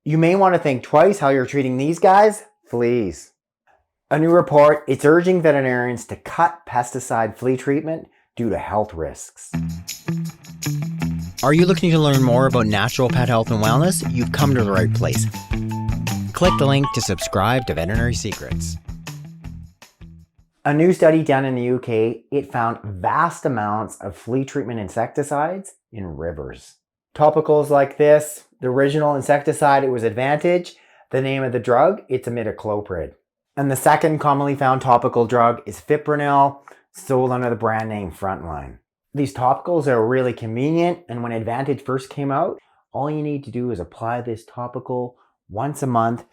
You may want to think twice how you're treating these guys, fleas. A new report, it's urging veterinarians to cut pesticide flea treatment due to health risks. Are you looking to learn more about natural pet health and wellness? You've come to the right place. Click the link to subscribe to Veterinary Secrets. A new study done in the UK, it found vast amounts of flea treatment insecticides in rivers. Topicals like this, the original insecticide, it was Advantage. The name of the drug, it's imidacloprid. And the second commonly found topical drug is fipronil, sold under the brand name Frontline. These topicals are really convenient, and when Advantage first came out, all you need to do is apply this topical once a month.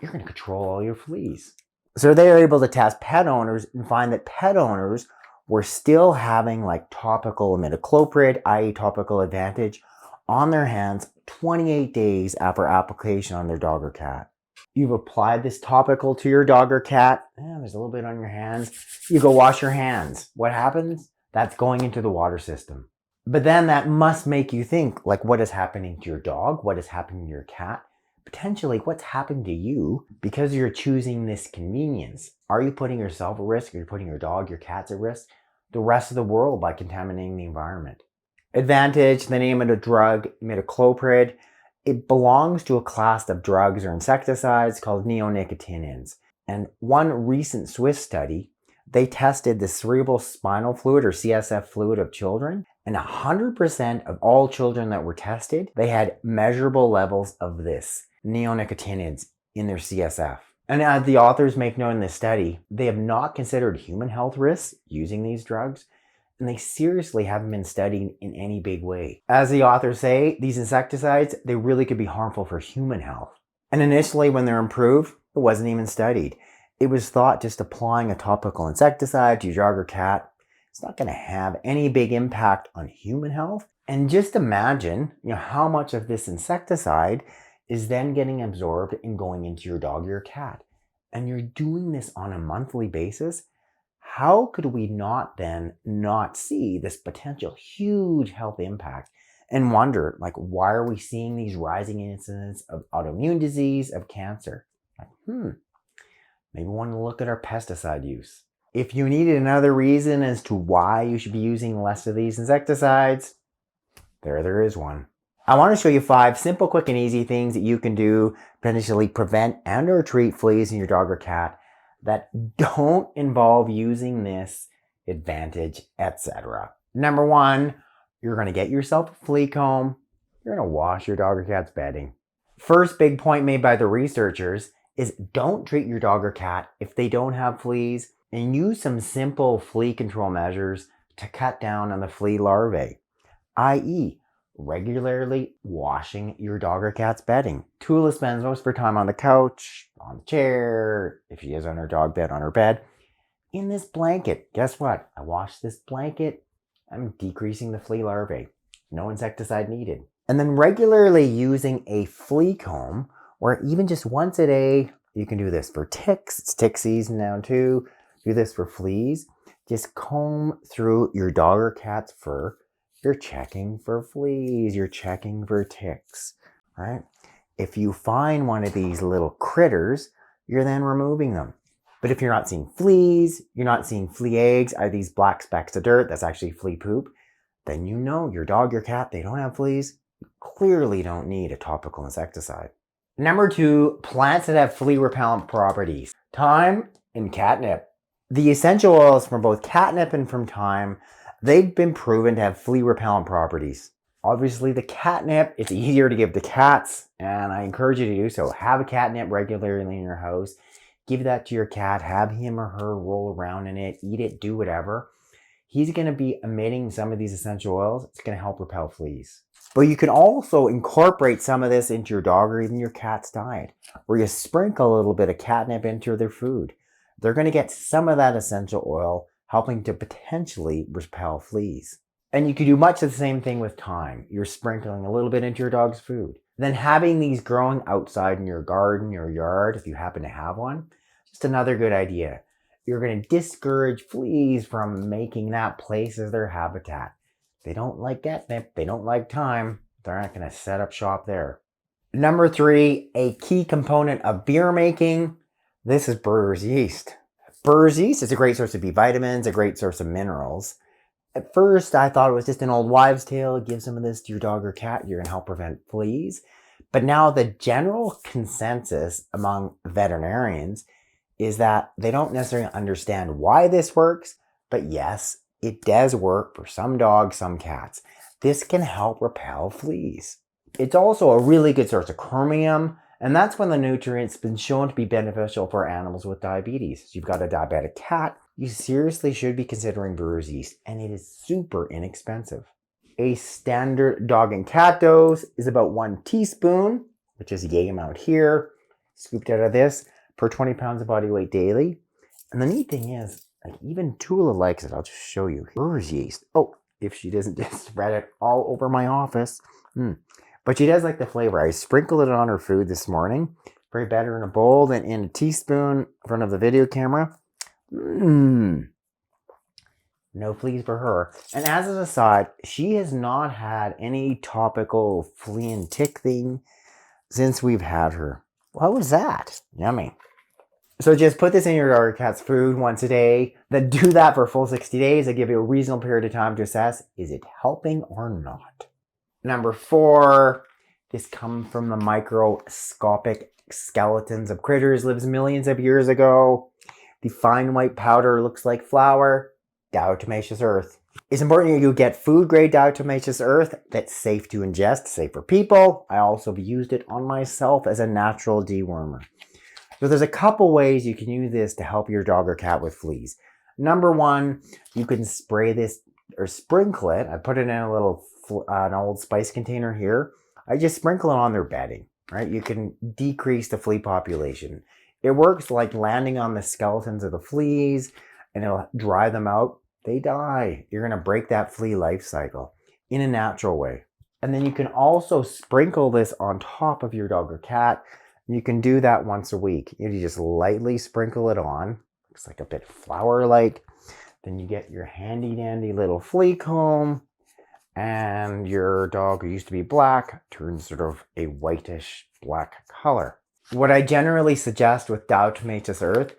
You're going to control all your fleas. So they were able to test pet owners and find that pet owners were still having like topical imidacloprid, i.e. topical Advantage, on their hands 28 days after application on their dog or cat. You've applied this topical to your dog or cat. There's a little bit on your hands. You go wash your hands. What happens? That's going into the water system. But then that must make you think, like, what is happening to your dog? What is happening to your cat? Potentially, what's happened to you because you're choosing this convenience? Are you putting yourself at risk? Are you putting your dog, your cats at risk? The rest of the world by contaminating the environment. Advantage, the name of the drug, imidacloprid, it belongs to a class of drugs or insecticides called neonicotinoids. And one recent Swiss study, they tested the cerebral spinal fluid or CSF fluid of children, and 100% of all children that were tested, they had measurable levels of this neonicotinoids in their CSF. And as the authors make note in this study, they have not considered human health risks using these drugs, and they seriously haven't been studied in any big way. As the authors say, these insecticides, they really could be harmful for human health. And initially when they're improved, it wasn't even studied. It was thought just applying a topical insecticide to your dog or cat, it's not going to have any big impact on human health. And just imagine, how much of this insecticide is then getting absorbed and going into your dog or your cat. And you're doing this on a monthly basis. How could we not see this potential huge health impact and wonder, why are we seeing these rising incidents of autoimmune disease, of cancer? Maybe we want to look at our pesticide use. If you needed another reason as to why you should be using less of these insecticides, there is one. I want to show you 5 simple, quick, and easy things that you can do to potentially prevent and or treat fleas in your dog or cat that don't involve using this Advantage, etc. Number 1, you're going to get yourself a flea comb. You're going to wash your dog or cat's bedding. First big point made by the researchers is don't treat your dog or cat if they don't have fleas, and use some simple flea control measures to cut down on the flea larvae, i.e. regularly washing your dog or cat's bedding. Tula spends most of her time on the couch, on the chair, if she is on her dog bed, on her bed, in this blanket. Guess what? I wash this blanket. I'm decreasing the flea larvae. No insecticide needed. And then regularly using a flea comb, or even just once a day. You can do this for ticks. It's tick season now too. Do this for fleas. Just comb through your dog or cat's fur. You're checking for fleas. You're checking for ticks, right? If you find one of these little critters, you're then removing them. But if you're not seeing fleas, you're not seeing flea eggs, are these black specks of dirt, that's actually flea poop, then you know your dog, your cat, they don't have fleas. You clearly don't need a topical insecticide. Number 2, plants that have flea repellent properties. Thyme and catnip. The essential oils from both catnip and from thyme, they've been proven to have flea repellent properties. Obviously the catnip, it's easier to give to cats, and I encourage you to do so. Have a catnip regularly in your house. Give that to your cat, have him or her roll around in it, eat it, do whatever. He's going to be emitting some of these essential oils. It's going to help repel fleas. But you can also incorporate some of this into your dog or even your cat's diet, where you sprinkle a little bit of catnip into their food. They're going to get some of that essential oil, helping to potentially repel fleas. And you can do much of the same thing with thyme. You're sprinkling a little bit into your dog's food. Then having these growing outside in your garden, your yard, if you happen to have one, just another good idea. You're going to discourage fleas from making that place as their habitat. They don't like catnip, they don't like thyme, they're not going to set up shop there. Number 3, a key component of beer making. This is brewer's yeast. Brewer's yeast is a great source of B vitamins, a great source of minerals. At first, I thought it was just an old wives' tale. Give some of this to your dog or cat, you're going to help prevent fleas. But now the general consensus among veterinarians is that they don't necessarily understand why this works, but yes, it does work for some dogs, some cats. This can help repel fleas. It's also a really good source of chromium, and that's when the nutrient's been shown to be beneficial for animals with diabetes. If you've got a diabetic cat, you seriously should be considering brewer's yeast, and it is super inexpensive. A standard dog and cat dose is about 1 teaspoon, which is a yay amount here, scooped out of this, per 20 pounds of body weight daily. And the neat thing is, like, even Tula likes it. I'll just show you. Brewer's yeast. Oh, if she doesn't just spread it all over my office. But she does like the flavor. I sprinkled it on her food this morning. Very better in a bowl than in a teaspoon in front of the video camera. No fleas for her. And as an aside, she has not had any topical flea and tick thing since we've had her. What was that? Yummy. So just put this in your dog or cat's food once a day. Then do that for a full 60 days. I give you a reasonable period of time to assess, is it helping or not? Number 4, this comes from the microscopic skeletons of critters, lives millions of years ago. The fine white powder looks like flour. Diatomaceous earth. It's important that you get food-grade diatomaceous earth that's safe to ingest, safe for people. I also have used it on myself as a natural dewormer. So there's a couple ways you can use this to help your dog or cat with fleas. Number 1, you can spray this or sprinkle it. I put it in a little an old spice container here. I just sprinkle it on their bedding, right? You can decrease the flea population. It works like landing on the skeletons of the fleas, and it'll dry them out. They die. You're going to break that flea life cycle in a natural way. And then you can also sprinkle this on top of your dog or cat. You can do that once a week. You just lightly sprinkle it on. Looks like a bit flour-like. Then you get your handy-dandy little flea comb, and your dog, who used to be black, turns sort of a whitish black color. What I generally suggest with diatomaceous earth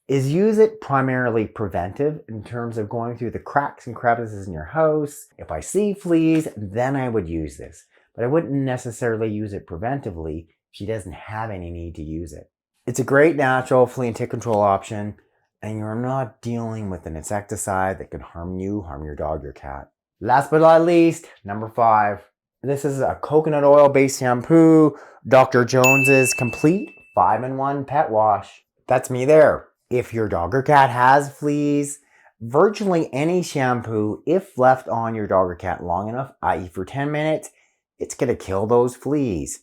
is use it primarily preventive in terms of going through the cracks and crevices in your house. If I see fleas, then I would use this. But I wouldn't necessarily use it preventively if she doesn't have any need to use it. It's a great natural flea and tick control option, and you're not dealing with an insecticide that can harm you, harm your dog, your cat. Last but not least, number 5. This is a coconut oil based shampoo, Dr. Jones's Complete 5-in-1 Pet Wash. That's me there. If your dog or cat has fleas, virtually any shampoo, if left on your dog or cat long enough, i.e. for 10 minutes, it's going to kill those fleas.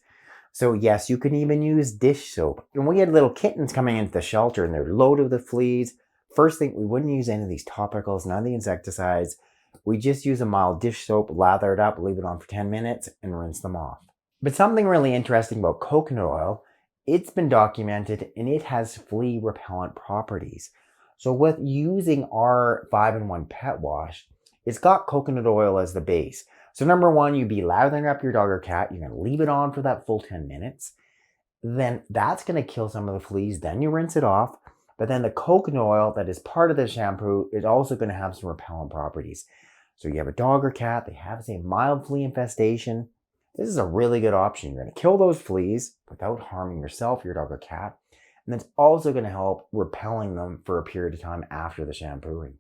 So yes, you can even use dish soap. When we had little kittens coming into the shelter and they're loaded with fleas, first thing, we wouldn't use any of these topicals, none of the insecticides. We just use a mild dish soap, lather it up, leave it on for 10 minutes, and rinse them off. But something really interesting about coconut oil, it's been documented and it has flea repellent properties. So with using our 5-in-1 pet wash, it's got coconut oil as the base. So number 1, you'd be lathering up your dog or cat. You're going to leave it on for that full 10 minutes. Then that's going to kill some of the fleas. Then you rinse it off. But then the coconut oil that is part of the shampoo is also going to have some repellent properties. So you have a dog or cat, they have, say, mild flea infestation. This is a really good option. You're going to kill those fleas without harming yourself, your dog or cat. And it's also going to help repelling them for a period of time after the shampooing.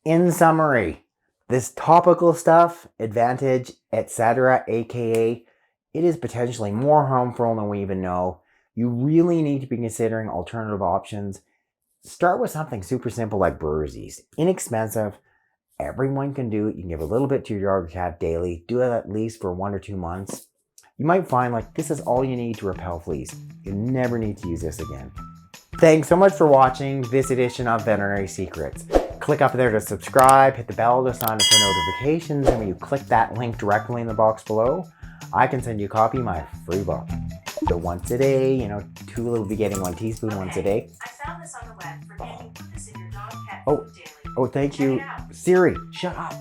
In summary, this topical stuff, Advantage, etc., aka, it is potentially more harmful than we even know. You really need to be considering alternative options. Start with something super simple like brewer's yeast. Inexpensive. Everyone can do it. You can give a little bit to your dog or cat daily. Do it at least for 1 or 2 months. You might find like this is all you need to repel fleas. You never need to use this again. Thanks so much for watching this edition of Veterinary Secrets. Click up there to subscribe, hit the bell to sign up for notifications, and when you click that link directly in the box below, I can send you a copy of my free book. So once a day, Tula will be getting 1 teaspoon once a day. I found this on the web for getting put this in your dog cat Oh. food daily. Oh, thank Check you. it out. Siri, shut up.